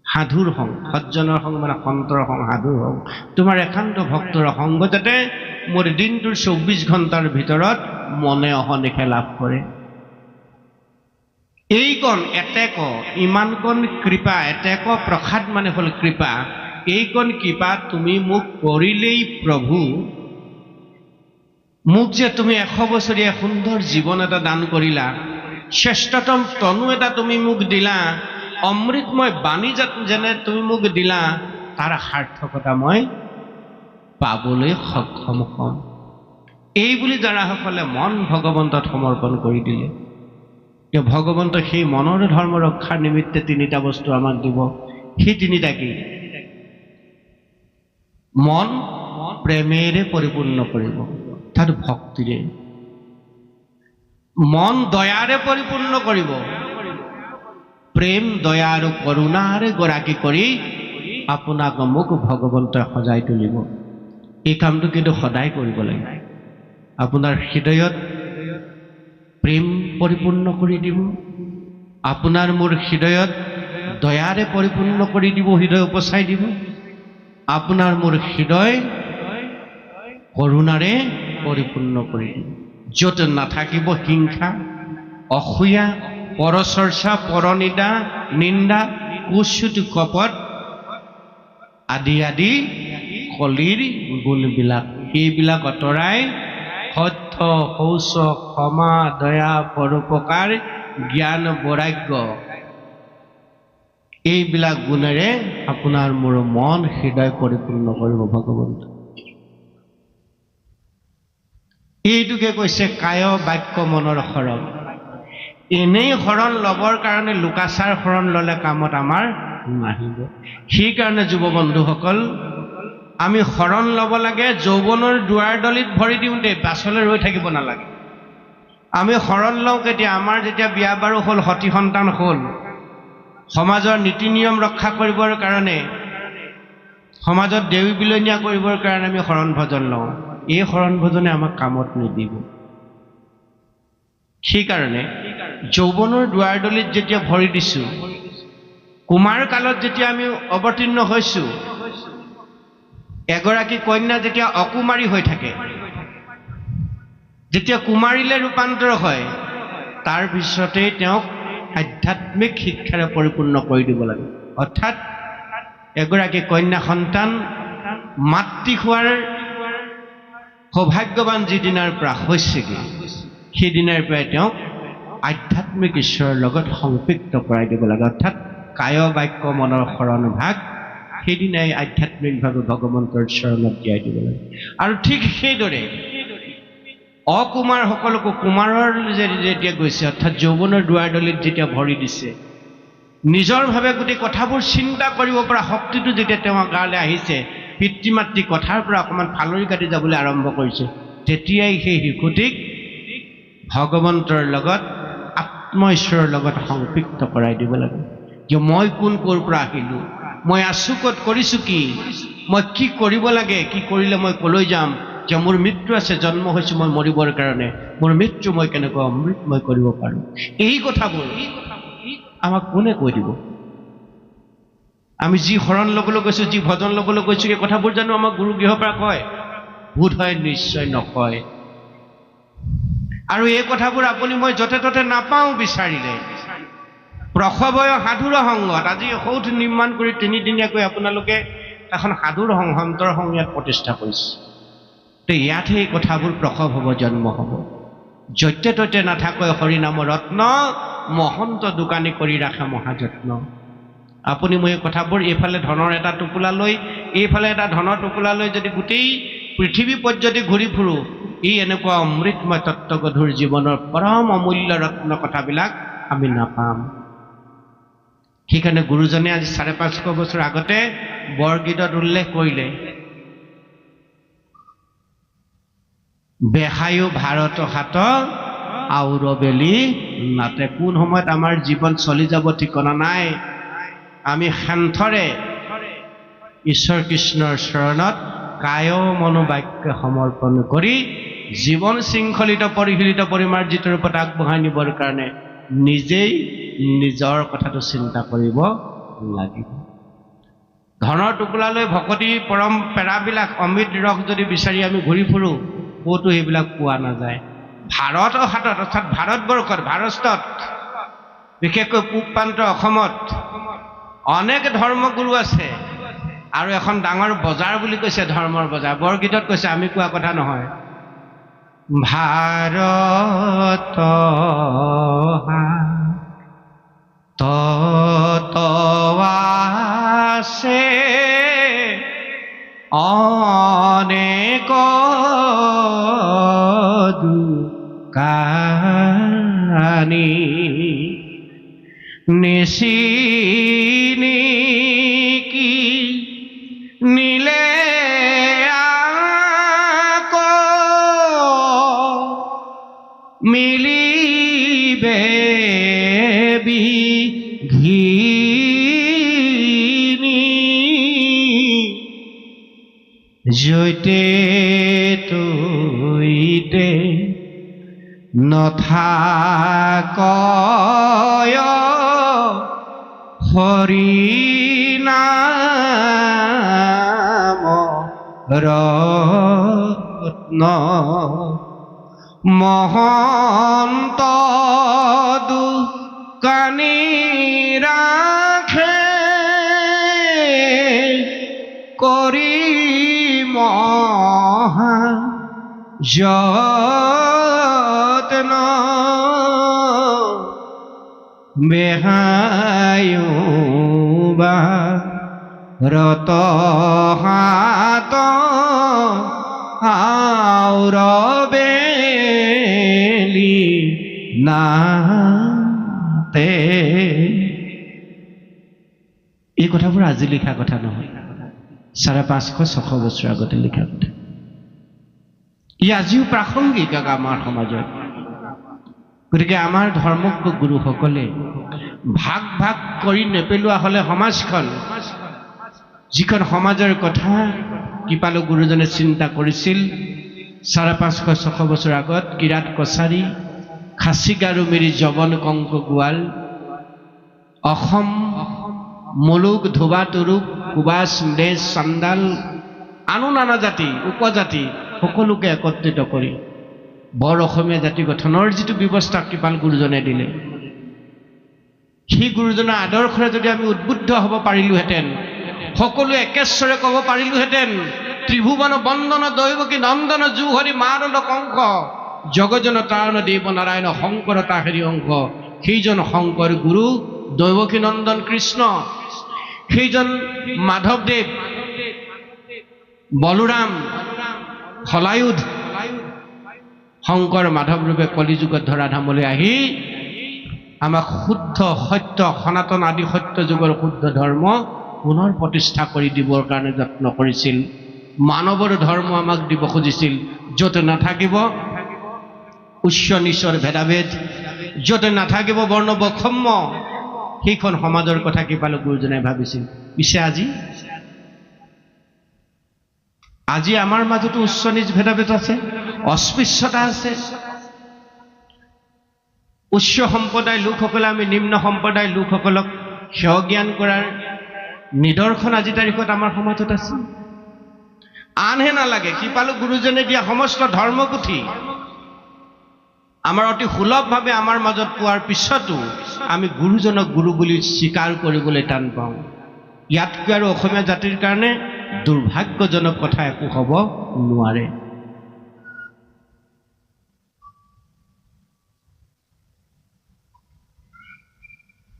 সাধুৰ সং, সজ্জনৰ সং মানে সন্তৰ সং, সাধুৰ সং, তোমাৰ একান্ত ভক্তৰ সংগ যাতে মোৰ দিনটোৰ 24 ঘণ্টাৰ ভিতৰত মনে অহনিশে লাভ কৰে। এইকণ এতেক ইমানকণ কৃপা, এতেক প্ৰসাদ মানে হ'ল কৃপা। এইকণ কৃপা তুমি মোক কৰিলেই প্ৰভু, মোক যে তুমি 100 বছৰীয়া সুন্দৰ জীৱন এটা দান কৰিলা, শ্ৰেষ্ঠতম তনু এটা তুমি মোক দিলা, অমৃতময় বাণী যেনে তুমি মোক দিলা, তাৰ সাৰ্থকতা মই পাবলৈ সক্ষম হ'ম। এই বুলি যাৰাসকলে মন ভগৱন্তত সমৰ্পণ কৰি দিলে, ভগৱন্ত সেই মনৰ ধৰ্ম ৰক্ষাৰ নিমিত্তে 3টা বস্তু আমাক দিব। সেই 3টা কি? মন প্ৰেমেৰে পৰিপূৰ্ণ কৰিব, তাত ভক্তিৰে। মন দয়াৰে পৰিপূৰ্ণ কৰিব, প্ৰেম দয়া আৰু কৰুণাৰে গৰাকী কৰি আপোনাক মোক ভগৱন্তই সজাই তুলিব। এই কামটো কিন্তু সদায় কৰিব লাগে। আপোনাৰ হৃদয়ত প্ৰেম পৰিপূৰ্ণ কৰি দিব, আপোনাৰ মোৰ হৃদয়ত দয়াৰে পৰিপূৰ্ণ কৰি দিব, হৃদয় উপচাই দিব। আপোনাৰ মোৰ হৃদয় কৰুণাৰে পৰিপূৰ্ণ কৰি দিব। য'ত নাথাকিব হিংসা, অসূয়া, পৰচৰ্চা, পৰনিন্দা, নিন্দা, কুচ্যুত, কপট আদি আদি কলিৰ গুণবিলাক, সেইবিলাক আঁতৰাই সত্য, শৌচ, ক্ষমা, দয়া, পৰোপকাৰ, জ্ঞান, বৈৰাগ্য, এইবিলাক গুণেৰে আপোনাৰ মোৰ মন হৃদয় পৰিপূৰ্ণ কৰিব ভগৱন্ত। এইটোকে কৈছে কায় বাক্য মনৰ সৰগ। এনেই শৰণ ল'বৰ কাৰণে লোকাচাৰ শৰণ ল'লে কামত আমাৰ নাহিব। সেইকাৰণে যুৱ বন্ধুসকল, আমি শৰণ ল'ব লাগে যৌৱনৰ দুৱাৰ দলিত ভৰি দিওঁতে, পাছলৈ ৰৈ থাকিব নালাগে। আমি শৰণ লওঁ কেতিয়া? আমাৰ যেতিয়া বিয়া বাৰু হ'ল, সতি সন্তান হ'ল, সমাজৰ নীতি নিয়ম ৰক্ষা কৰিবৰ কাৰণে, সমাজত দেৱী বিলনীয়া কৰিবৰ কাৰণে আমি শৰণ ভজন লওঁ। এই শৰণ ভজনে আমাক কামত নিদিব। সেইকাৰণে যৌৱনৰ দুৱাৰ দলিত যেতিয়া ভৰি দিছোঁ, কুমাৰ কালত যেতিয়া আমি অৱতীৰ্ণ হৈছোঁ, এগৰাকী কন্যা যেতিয়া অকুমাৰী হৈ থাকে, যেতিয়া কুমাৰীলৈ ৰূপান্তৰ হয়, তাৰ পিছতেই তেওঁক আধ্যাত্মিক শিক্ষাৰে পৰিপূৰ্ণ কৰি দিব লাগে। অৰ্থাৎ এগৰাকী কন্যা সন্তান মাতৃ হোৱাৰ সৌভাগ্যৱান যিদিনাৰ পৰা হৈছেগৈ, সেইদিনাৰ পৰাই তেওঁক আধ্যাত্মিক ঈশ্বৰৰ লগত সংপৃক্ত কৰাই দিব লাগে। অৰ্থাৎ কায় বাক্য মনৰ শৰণ ভাগ সেইদিনাই আধ্যাত্মিকভাৱে ভগৱন্তৰ চৰণত দিয়াই দিব লাগে। আৰু ঠিক সেইদৰে অকুমাৰসকলকো কুমাৰৰ যেতিয়া গৈছে, অৰ্থাৎ যৌৱনৰ দুৱাৰ দলিত যেতিয়া ভৰি দিছে, নিজৰভাৱে গোটেই কথাবোৰ চিন্তা কৰিব পৰা শক্তিটো যেতিয়া তেওঁৰ গালৈ আহিছে, পিতৃ মাতৃ কথাৰ পৰা অকণমান ফালৰি কাটি যাবলৈ আৰম্ভ কৰিছে, তেতিয়াই সেই শিশুটিক ভগৱন্তৰ লগত, আত্ম ঈশ্বৰৰ লগত সংপৃক্ত কৰাই দিব লাগে। যে মই কোন, ক'ৰ পৰা আহিলোঁ, মই আছোঁ ক'ত, কৰিছোঁ কি, মই কি কৰিব লাগে, কি কৰিলে মই ক'লৈ যাম, যে মোৰ মৃত্যু আছে, জন্ম হৈছোঁ মই মৰিবৰ কাৰণে, মোৰ মৃত্যু মই কেনেকুৱা অমৃত মই কৰিব পাৰোঁ, এই কথাবোৰ আমাক কোনে কৈ দিব? আমি যি শৰণ ল'বলৈ গৈছোঁ, যি ভজন ল'বলৈ গৈছোঁ, এই কথাবোৰ জানো আমাক গুৰু গৃহৰ পৰা কয়? বোধ হয় নিশ্চয় নকয়। আৰু এই কথাবোৰ আপুনি মই য'তে ত'তে নাপাওঁ বিচাৰিলে। প্ৰসৱয় সাধুৰ সংগত আজি সৌধ নিৰ্মাণ কৰি 3 দিনীয়াকৈ আপোনালোকে এখন সাধুৰ সন্তৰ সংঘ ইয়াত প্ৰতিষ্ঠা কৰিছে। তো ইয়াতহে এই কথাবোৰ প্ৰসৱ হ'ব, জন্ম হ'ব। য'তে ত'তে নাথাকৈ হৰিনাম ৰত্ন, মহন্ত দোকানী কৰি ৰাখে মহাযত্ন। আপুনি মই এই কথাবোৰ এইফালে ধনৰ এটা টোপোলা লৈ, এইফালে এটা ধনৰ টোপোলা লৈ যদি গোটেই পৃথিৱী পৰ্য্যতি ঘূৰি ফুৰোঁ, এই এনেকুৱা অমৃতময় তত্ত্বগধুৰ জীৱনৰ পৰম অমূল্য ৰত্ন কথাবিলাক আমি নাপাম। সেইকাৰণে গুৰুজনে আজি 550 বছৰ আগতে বৰগীতত উল্লেখ কৰিলে, বেহায়ো ভাৰত হাত আউৰ বেলি নাতে। কোন সময়ত আমাৰ জীৱন চলি যাব ঠিকনা নাই। আমি শান্থৰে ঈশ্বৰ কৃষ্ণৰ চৰণত কায় মনোবাক্য সমৰ্পণ কৰি জীৱন শৃংখলিত পৰিশীলিত পৰিমাৰ্জিত ৰূপত আগবঢ়াই নিবৰ কাৰণে নিজেই নিজৰ কথাটো চিন্তা কৰিব লাগিব। ধনৰ টোপোলালৈ ভকতি পৰম পেৰাবিলাক অমৃত ৰস যদি বিচাৰি আমি ঘূৰি ফুৰোঁ, ক'তো সেইবিলাক পোৱা নাযায়। ভাৰতৰ হাতত, অৰ্থাৎ ভাৰতবৰ্ষত, ভাৰতত, বিশেষকৈ পূব প্ৰান্ত অসমত অনেক ধৰ্মগুৰু আছে, আৰু এখন ডাঙৰ বজাৰ বুলি কৈছে, ধৰ্মৰ বজাৰ। বৰগীতত কৈছে, আমি কোৱা কথা নহয়। ভাৰত তত আছে অনেক দোকানী, নিচিনি কি নিলে মিলিবে বিঘিনি, য'তে তৈতে নথাকয় হৰিনাম ৰত্ন, মহন্ত দোকানী ৰাখে কৰি মহাযত্ন, বেহায়ো ভাৰত হাত আউৰ বেলি না কথাবোৰ আজি লিখা কথা নহয়, 550-600 বছৰ আগতে লিখা কথা। ই আজিও প্ৰাসংগিক আমাৰ সমাজত। গতিকে আমাৰ ধৰ্মজ্ঞ গুৰুসকলে ভাগ ভাগ কৰি নেপেলোৱা হ'লে সমাজখন, যিখন সমাজৰ কথা কৃপালু গুৰুজনে চিন্তা কৰিছিল 550-600 বছৰ আগত, কিৰাত কছাৰী, খাচী গাৰো মিৰি জবন কংক গোৱাল, অসম, মুলুক, ধোবা তুৰুক, কুবাচ, মেজ, চান্দাল, আনো নানা জাতি উপজাতি সকলোকে একত্ৰিত কৰি বৰ অসমীয়া জাতি গঠনৰ যিটো ব্যৱস্থা কৃপাল গুৰুজনে দিলে, সেই গুৰুজনৰ আদৰ্শৰে যদি আমি উদ্বুদ্ধ হ'ব পাৰিলোহেঁতেন, সকলোৱে একেশ্বৰে ক'ব পাৰিলোহেঁতেন, ত্ৰিভুৱন বন্দন দৈৱকী নন্দন জুহৰি মাৰল কংস, জগজন তাৰণ দেৱ নাৰায়ণ শংকৰ তাহেৰি অংশ, সেইজন শংকৰ গুৰু দৈৱকী নন্দন কৃষ্ণ, সেইজন মাধৱদেৱ, বলোৰাম, হলায়ুধ, শংকৰ মাধৱ ৰূপে কলিযুগত ধৰা ধামলৈ আহি আমাক শুদ্ধ সত্য সনাতন আদি সত্য যুগৰ শুদ্ধ ধৰ্ম পুনৰ প্ৰতিষ্ঠা কৰি দিবৰ কাৰণে যত্ন কৰিছিল। মানৱৰ ধৰ্ম আমাক দিব খুজিছিল, য'ত নাথাকিব উচ্চ নিচৰ ভেদাভেদ, য'ত নাথাকিব বৰ্ণ বৈষম্য, সেইখন সমাজৰ কথা কৃপালু গুৰুজনে ভাবিছিল। পিছে আজি আমাৰ মাজতো উচ্চ নিচ ভেদাভেদ আছে, অস্পৃশ্যতা আছে। উচ্চ সম্প্ৰদায়ৰ লোকসকলে আমি নিম্ন সম্প্ৰদায়ৰ লোকসকলক সেৱা জ্ঞান কৰাৰ নিদৰ্শন আজি তাৰিখত আমাৰ সমাজত আছে। আনহে নালাগে, কৃপালু গুৰুজনে দিয়া সমস্ত ধৰ্মপুথি আমাৰ অতি সুলভভাৱে আমাৰ মাজত পোৱাৰ পিছতো আমি গুৰুজনক গুৰু বুলি স্বীকাৰ কৰিবলৈ টান পাওঁ। ইয়াতকৈ আৰু অসমীয়া জাতিৰ কাৰণে দুৰ্ভাগ্যজনক কথা একো হ'ব নোৱাৰে।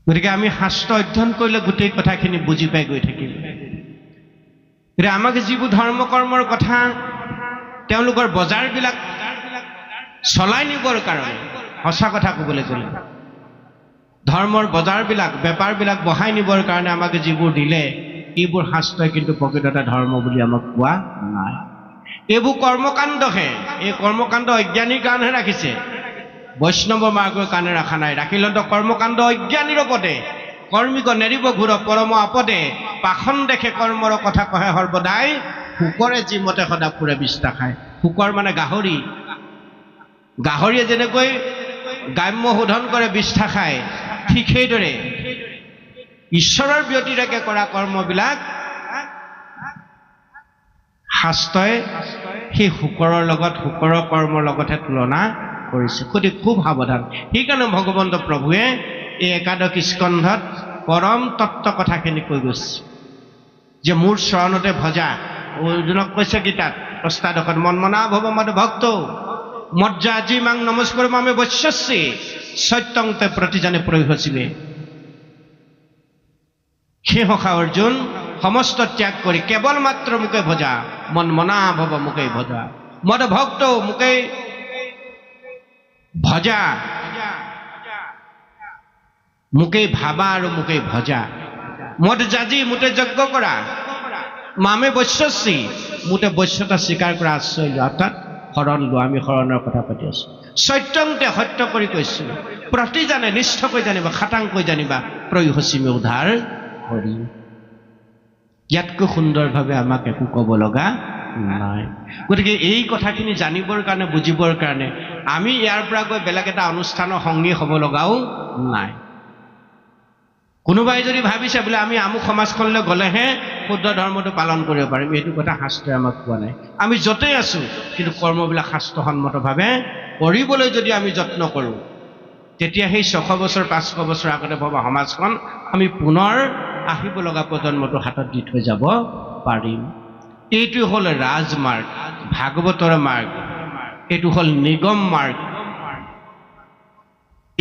গতিকে আমি শাস্ত্ৰ অধ্যয়ন কৰিলে গোটেই কথাখিনি বুজি পাই গৈ থাকিম। গতিকে আমাক যিবোৰ ধৰ্ম কৰ্মৰ কথা তেওঁলোকৰ বজাৰবিলাক চলাই নিবৰ কাৰণে, সঁচা কথা ক'বলৈ গ'লে ধৰ্মৰ বজাৰবিলাক বেপাৰবিলাক বঢ়াই নিবৰ কাৰণে আমাক যিবোৰ দিলে, এইবোৰ শাস্ত্ৰই কিন্তু প্ৰকৃততে ধৰ্ম বুলি আমাক কোৱা নাই। এইবোৰ কৰ্মকাণ্ডহে, এই কৰ্মকাণ্ড অজ্ঞানীৰ কাৰণেহে ৰাখিছে, বৈষ্ণৱ মাৰ্গৰ কাৰণে ৰখা নাই। ৰাখিলত কৰ্মকাণ্ড অজ্ঞানীৰ পদে, কৰ্মিক নেৰিব ঘূৰ পৰম আপদে, পাখন দেখে কৰ্মৰ কথা কহে সৰ্বদাই, শুকৰে যি মতে সদা ফুৰে বিষ্ঠা খায়। শুকৰ মানে গাহৰি, গাহৰিয়ে যেনেকৈ গ্ৰাম্য শোধন কৰে বিষ্ঠা খায়, ঠিক সেইদৰে ঈশ্বৰৰ ব্যতিৰেকে কৰা কৰ্মবিলাক শাস্ত্ৰই সেই শুকৰৰ লগত, শুকৰৰ কৰ্মৰ লগতহে তুলনা কৰিছে। গতিকে খুব সাৱধান। সেইকাৰণে ভগৱন্ত প্ৰভুৱে এই একাদশ স্কন্ধত পৰম তত্ত্ব কথাখিনি কৈ গৈছে যে মোৰ চৰণতে ভজা। অৰ্জুনক কৈছে গীতাত অষ্টাদশত, মন্মনা ভৱ মদ ভক্ত মজ্জা আজি মাং নমস্কাৰ মামে বৈশ্যসি সত্যং তে প্ৰতিজানে প্ৰয়োজীৱে। সেই সখা অৰ্জুন সমস্ত ত্যাগ কৰি কেৱল মাত্ৰ মোকে ভজা, মন্মনা ভৱ মোকে ভজা, মদ ভক্ত মোকে ভজা, মোকে ভাবা আৰু মোকে ভজা, মদ জাজি মোতে যজ্ঞ কৰা, মামে বৈশ্যসি মোতে বৈশ্যতা স্বীকাৰ কৰা, আশ্ৰয় লোৱা, অৰ্থাৎ শৰণ লোৱা। আমি শৰণৰ কথা পাতি আছো। সত্যংতে সত্য কৰি কৈছো, প্ৰতিজানে নিষ্ঠকৈ জানিবা, খাটাংকৈ জানিবা, প্ৰয়োজীমে উদ্ধাৰ কৰি। ইয়াতকৈ সুন্দৰভাৱে আমাক একো ক'ব লগা নাই। গতিকে এই কথাখিনি জানিবৰ কাৰণে, বুজিবৰ কাৰণে আমি ইয়াৰ পৰা গৈ বেলেগ এটা অনুষ্ঠানৰ সংগী হ'ব লগাও নাই। কোনোবাই যদি ভাবিছে বোলে আমি আমুক সমাজখনলৈ গ'লেহে শুদ্ধ ধৰ্মটো পালন কৰিব পাৰিম, এইটো কথা শাস্ত্ৰই আমাক কোৱা নাই। আমি য'তেই আছো কিন্তু কৰ্মবিলাক শাস্ত্ৰসন্মতভাৱে কৰিবলৈ যদি আমি যত্ন কৰোঁ, তেতিয়া সেই 600 বছৰ 500 বছৰ আগতে ভবা সমাজখন আমি পুনৰ আহিব লগা প্ৰজন্মটো হাতত দি থৈ যাব পাৰিম। এইটো হ'ল ৰাজমাৰ্গ, ভাগৱতৰ মাৰ্গ, এইটো হ'ল নিগম মাৰ্গ।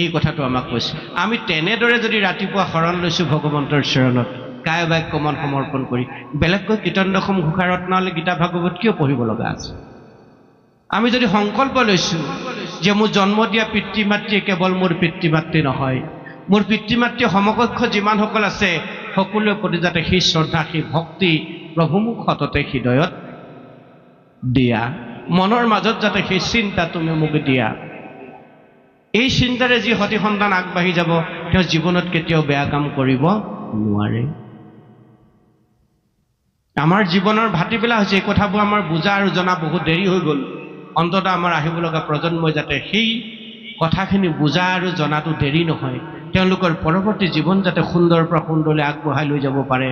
এই কথাটো আমাক কৈছে। আমি তেনেদৰে যদি ৰাতিপুৱা শৰণ লৈছোঁ ভগৱন্তৰ চৰণত, কায় বাক্য মন সমৰ্পণ কৰি, বেলেগকৈ কীৰ্তন দশম ঘোষা ৰত্নাৱলী গীতা ভাগৱত কিয় পঢ়িব লগা আছে? আমি যদি সংকল্প লৈছোঁ যে মোৰ জন্ম দিয়া পিতৃ মাতৃয়ে কেৱল মোৰ পিতৃ মাতৃ নহয়, মোৰ পিতৃ মাতৃ সমকক্ষ যিমানসকল আছে সকলোৰে প্ৰতি যাতে সেই শ্ৰদ্ধা সেই ভক্তি প্ৰভু মোক সততে হৃদয়ত দিয়া, মনৰ মাজত যাতে সেই চিন্তা তুমি মোক দিয়া। এই চিন্তাৰে যি সতি সন্তান আগবাঢ়ি যাব তেওঁ জীৱনত কেতিয়াও বেয়া কাম কৰিব নোৱাৰে। আমাৰ জীৱনৰ ভাটিবেলা হৈছে এই কথাবোৰ আমাৰ বুজা আৰু জনা বহুত দেৰি হৈ গ'ল। অন্ততঃ আমাৰ আহিব লগা প্ৰজন্মই যাতে সেই কথাখিনি বুজা আৰু জনাটো দেৰি নহয়, তেওঁলোকৰ পৰৱৰ্তী জীৱন যাতে সুন্দৰৰ পৰা সুন্দৰলৈ আগবঢ়াই লৈ যাব পাৰে,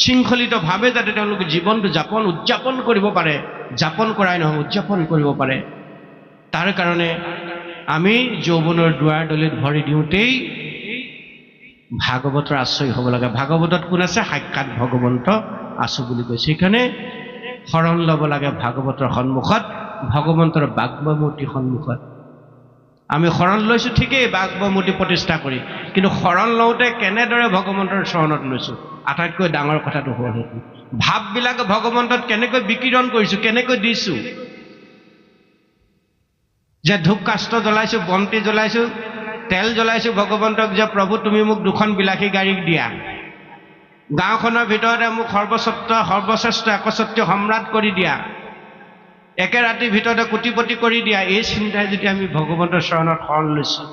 শৃংখলিতভাৱে যাতে তেওঁলোকে জীৱনটো উদযাপন কৰিব পাৰে, যাপন কৰাই নহয় উদযাপন কৰিব পাৰে। তাৰ কাৰণে আমি যৌৱনৰ দুৱাৰ দলিত ভৰি দিওঁতেই ভাগৱতৰ আশ্ৰয় হ'ব লাগে। ভাগৱতত কোন আছে? সাক্ষাৎ ভগৱন্ত আছো বুলি কৈছে। সেইকাৰণে শৰণ ল'ব লাগে ভাগৱতৰ সন্মুখত, ভগৱন্তৰ বাগ্মূৰ্তিৰ সন্মুখত। আমি শৰণ লৈছোঁ ঠিকেই বাগ্মূৰ্তি প্ৰতিষ্ঠা কৰি, কিন্তু শৰণ লওঁতে কেনেদৰে ভগৱন্তৰ চৰণত লৈছোঁ, আটাইতকৈ ডাঙৰ কথাটো হ'ল সেইটো। ভাৱবিলাকে ভগৱন্তত কেনেকৈ বিকিৰণ কৰিছোঁ, কেনেকৈ দিছোঁ। যে ধূপ কাষ্ঠ জ্বলাইছোঁ, বন্তি জ্বলাইছোঁ, তেল জ্বলাইছোঁ ভগৱন্তক যে প্ৰভু তুমি মোক দুখন বিলাসী গাড়ী দিয়া, গাঁওখনৰ ভিতৰতে মোক সৰ্বশ্ৰেষ্ঠ একচ্ছত্ৰীয় সম্ৰাট কৰি দিয়া, একে ৰাতিৰ ভিতৰতে কোটিপতি কৰি দিয়া। এই চিন্তাই যদি আমি ভগৱন্তৰ চৰণত শৰণ লৈছোঁ,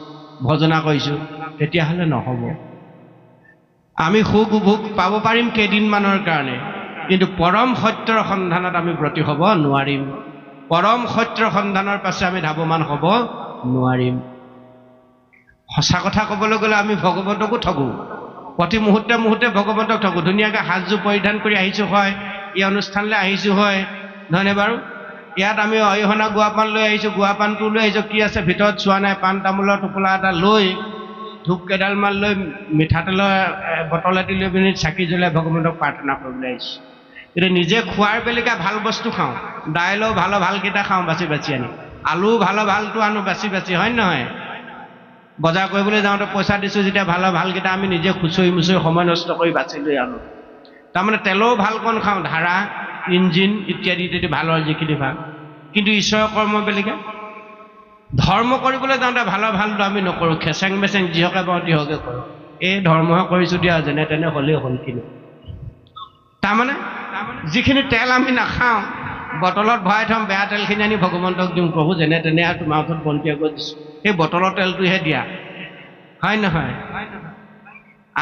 ভজনা কৰিছোঁ, তেতিয়াহ'লে নহ'ব। আমি সুখ উপভোগ পাব পাৰিম কেইদিনমানৰ কাৰণে, কিন্তু পৰম সত্যৰ সন্ধানত আমি ব্ৰতী হ'ব নোৱাৰিম। পৰম সত্যৰ সন্ধানৰ পাছে আমি ধাৱমান হ'ব নোৱাৰিম। সঁচা কথা ক'বলৈ গ'লে আমি ভগৱন্তকো ঠগোঁ, প্ৰতি মুহূৰ্তে মুহূৰ্তে ভগৱন্তক ঠগোঁ। ধুনীয়াকৈ সাজযোৰ পৰিধান কৰি আহিছোঁ হয়, এই অনুষ্ঠানলৈ আহিছোঁ হয়, নহয়নে বাৰু? ইয়াত আমি অৰিহণা গুৱা পাণ লৈ আহিছোঁ, গুৱা পাণটো লৈ আহিছোঁ, কি আছে ভিতৰত চোৱা নাই, পাণ তামোলৰ টোপোলা এটা লৈ, ধূপ কেইডালমান লৈ, মিঠাতেলৰ বটল এটি লৈ পিনি চাকি জ্বলাই ভগৱন্তক প্ৰাৰ্থনা কৰিবলৈ আহিছোঁ। কিন্তু নিজে খোৱাৰ বেলিকা ভাল বস্তু খাওঁ, দাইলো ভালকেইটা খাওঁ বাছি বাছি আনি, আলু ভালটো আনো বাছি বাছি, হয় নহয়? বজাৰ কৰিবলৈ যাওঁতে পইচা দিছোঁ যেতিয়া ভালকেইটা আমি নিজে খুচৰি মুচৰি সময় নষ্ট কৰি বাছি লৈ আনো। তাৰমানে তেলো ভালকণ খাওঁ, ধাৰা, ইঞ্জিন ইত্যাদি ইত্যাদি ভালৰ যিখিনি ভাগ। কিন্তু ঈশ্বৰৰ কৰ্ম বেলেগে। ধৰ্ম কৰিবলৈ যাওঁতে ভালটো আমি নকৰোঁ, খেচেং মেচেং যিহকে পাওঁ তিহকে কৰোঁ। এই ধৰ্মহে কৰিছোঁ দিয়া, যেনে তেনে হ'লেই হ'ল। কিন্তু তাৰমানে যিখিনি তেল আমি নাখাওঁ, বটলত ভৰাই থ'ম, বেয়া তেলখিনি আনি ভগৱন্তক দিওঁ, প্ৰভু যেনে তেনে আৰু তোমাৰ ওচৰত বন্তি আগত দিছোঁ, সেই বটলৰ তেলটোহে দিয়া, হয় নহয়?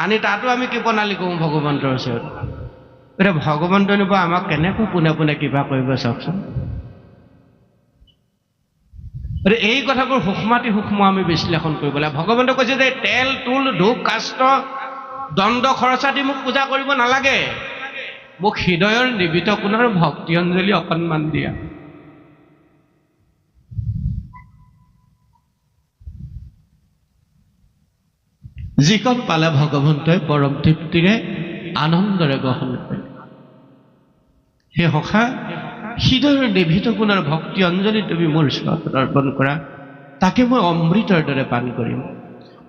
আনি তাতো আমি কৃপণালি কৰোঁ ভগৱন্তৰ ওচৰত। এতিয়া ভগৱন্তই পৰা আমাক কেনেকৈ পোনে পোনে কৃপা কৰিব চাওকচোন। গতিকে এই কথাবোৰ সূক্ষ্ম আমি বিশ্লেষণ কৰিব লাগে। ভগৱন্তই কৈছে যে তেল তুল ধূপ কাষ্ঠ দণ্ড খৰচা দি মোক পূজা কৰিব নালাগে, মোক হৃদয়ৰ নিবিত কোণৰ ভক্তি অঞ্জলি অকণমান দিয়া। যিকণ পালে ভগৱন্তই পৰম তৃপ্তিৰে আনন্দৰে গ্ৰহণ কৰে। সেই সখা হৃদয়ৰ নিভিত কোণৰ ভক্তি অঞ্জলি তুমি মোৰ ওচৰত অৰ্পণ কৰা, তাকে মই অমৃতৰ দৰে পান কৰিম।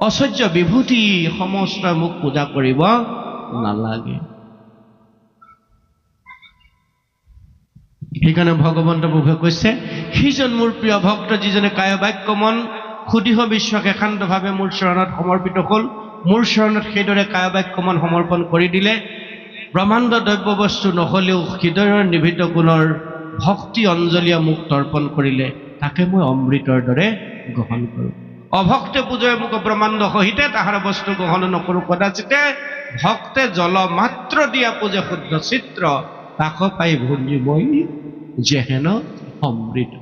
অসহ্য বিভূতি সমস্ত মোক পূজা কৰিব নালাগে। সেইকাৰণে ভগৱন্ত প্ৰভুৱে কৈছে, সিজন মোৰ প্ৰিয় ভক্ত যিজনে কায় বাক্য মন সুদীহ বিশ্বক একান্তভাৱে মোৰ চৰণত সমৰ্পিত হ'ল। মোৰ চৰণত সেইদৰে কায় বাক্য মন সমৰ্পণ কৰি দিলে, ব্ৰহ্মাণ্ড দ্ৰব্য বস্তু নহ'লেও হৃদয়ৰ নিভিত গুণৰ ভক্তি অঞ্জলিয়ে মোক তৰ্পণ কৰিলে, তাকে মই অমৃতৰ দৰে গ্ৰহণ কৰোঁ। অভক্তে পূজয় মোক ব্ৰহ্মাণ্ড সহিতে, তাহাৰ বস্তু গ্ৰহণ নকৰোঁ কদাচিতে। ভক্তে জল মাত্ৰ দিয়া পূজে শুদ্ধ চিত্ৰ, তাক পাই ভুঞ্জি মই যেহেন অমৃত।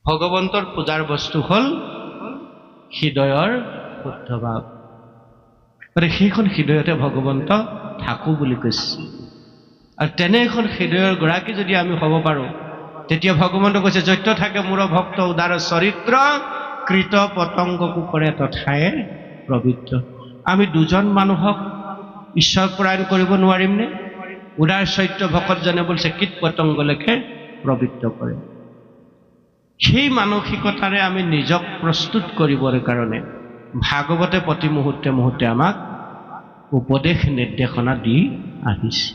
ভগৱন্তৰ পূজাৰ বস্তু হ'ল হৃদয়ৰ শুদ্ধ ভাৱ। গতিকে সেইখন হৃদয়তে ভগৱন্ত থাকোঁ বুলি কৈছে। আৰু তেনে এখন হৃদয়ৰ গৰাকী যদি আমি হ'ব পাৰোঁ, তেতিয়া ভগৱন্ত কৈছে, য'ত থাকে মোৰ ভক্ত উদাৰ চৰিত্ৰ, কৃত পতংগকো কৰে তথায়ে পবিত্ৰ। আমি দুজন মানুহক ঈশ্বৰ পৰায়ণ কৰিব নোৱাৰিমনে? উদাৰ চৰিত্ৰ ভকতজনে বলছে কীট পতংগ লেখে পবিত্ৰ কৰে। সেই মানসিকতাৰে আমি নিজক প্ৰস্তুত কৰিবৰ কাৰণে ভাগৱতে প্ৰতি মুহূৰ্তে মুহূৰ্তে আমাক উপদেশ নিৰ্দেশনা দি আহিছে।